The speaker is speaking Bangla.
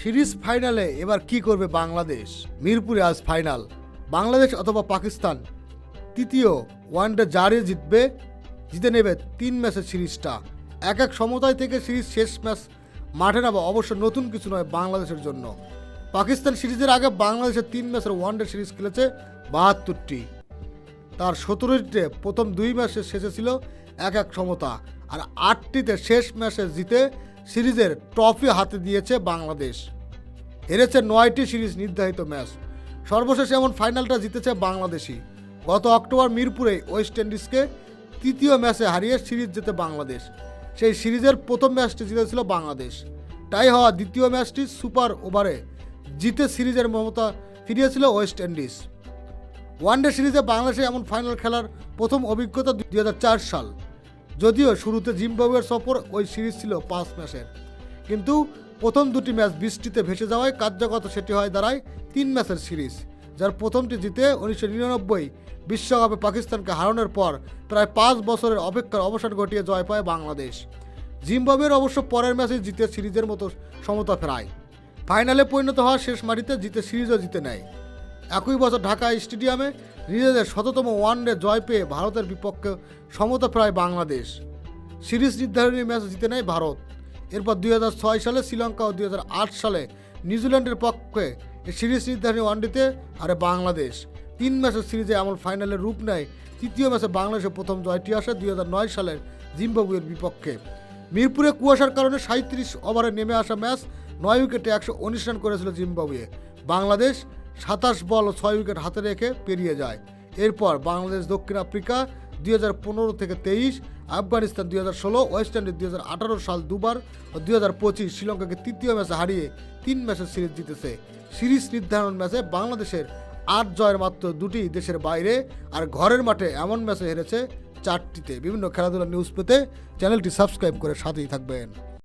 সিরিজ ফাইনালে এবার কি করবে বাংলাদেশ? মিরপুরে আজ ফাইনাল। বাংলাদেশ অথবা পাকিস্তান তৃতীয় ওয়ানডে জারি জিতে নেবে 3 ম্যাচের সিরিজটা। এক সমতায় থেকে সিরিজ শেষ ম্যাচ মাঠে নামা অবশ্য নতুন কিছু নয় বাংলাদেশের জন্য। পাকিস্তান সিরিজের আগে বাংলাদেশের 3 ম্যাচের ওয়ানডে সিরিজ খেলেছে 72টি। তার 17টিতে প্রথম 2 ম্যাচে শেষে ছিল এক সমতা, আর 8টিতে শেষ ম্যাচে জিতে সিরিজের ট্রফি হাতে দিয়েছে বাংলাদেশ। হেরেছে 9টি সিরিজ নির্ধারিত ম্যাচ। সর্বশেষ এমন ফাইনালটা জিতেছে বাংলাদেশই। গত অক্টোবর মিরপুরে ওয়েস্ট ইন্ডিজকে তৃতীয় ম্যাচে হারিয়ে সিরিজ জেতে বাংলাদেশ। সেই সিরিজের প্রথম ম্যাচটি জিতেছিল বাংলাদেশ। টাই হওয়া দ্বিতীয় ম্যাচটি সুপার ওভারে জিতে সিরিজের মমতা ফিরিয়েছিল ওয়েস্ট ইন্ডিজ। ওয়ানডে সিরিজে বাংলাদেশে এমন ফাইনাল খেলার প্রথম অভিজ্ঞতা 2004 সাল। যদিও শুরুতে জিম্বাবুয়ের সফর ওই সিরিজ ছিল 5 ম্যাচের, কিন্তু প্রথম 2টি ম্যাচ বৃষ্টিতে ভেসে যাওয়ায় কার্যগত সেটি হয় দাঁড়ায় 3 ম্যাচের সিরিজ, যার প্রথমটি জিতে 1999 বিশ্বকাপে পাকিস্তানকে হারানোর পর প্রায় 5 বছরের অপেক্ষার অবসান ঘটিয়ে জয় পায় বাংলাদেশ। জিম্বাবুয়ের অবশ্য পরের ম্যাচে জিতে সিরিজের মতো সমতা ফেরায়। ফাইনালে পরিণত হওয়া শেষ মাটিতে জিতে সিরিজও জিতে নেয়। একই বছর ঢাকা স্টেডিয়ামে নিজেদের 100তম ওয়ানডে জয় পেয়ে ভারতের বিপক্ষে সমতা ফেরায় বাংলাদেশ। সিরিজ নির্ধারণী ম্যাচ জিতে নেয় ভারত। এরপর 2006 সালে শ্রীলঙ্কা ও 2008 সালে নিউজিল্যান্ডের পক্ষে সিরিজ নির্ধারণী ওয়ানডেতে হারে বাংলাদেশ। 3 ম্যাচের সিরিজে এমন ফাইনালের রূপ নেয় তৃতীয় ম্যাচে বাংলাদেশের প্রথম জয়টি আসে 2009 সালের জিম্বাবুয়ের বিপক্ষে। মিরপুরে কুয়াশার কারণে 37 ওভারে নেমে আসা ম্যাচ 9 উইকেটে 119 রান করেছিল জিম্বাবুয়ে। বাংলাদেশ 27 বল ও 6 উইকেট হাতে রেখে পেরিয়ে যায়। এরপর বাংলাদেশ দক্ষিণ আফ্রিকা 2015 থেকে 23, আফগানিস্তান 2016, ওয়েস্ট ইন্ডিজ 2018 সাল দুবার ও 2025 শ্রীলঙ্কাকে তৃতীয় ম্যাচে হারিয়ে 3 ম্যাচের সিরিজ জিতেছে। সিরিজ নির্ধারণ ম্যাচে বাংলাদেশের 8 জয়ের মাত্র 2টি দেশের বাইরে, আর ঘরের মাঠে এমন ম্যাচে হেরেছে 4টিতে। বিভিন্ন খেলাধুলা নিউজ পেতে চ্যানেলটি সাবস্ক্রাইব করে সাথেই থাকবেন।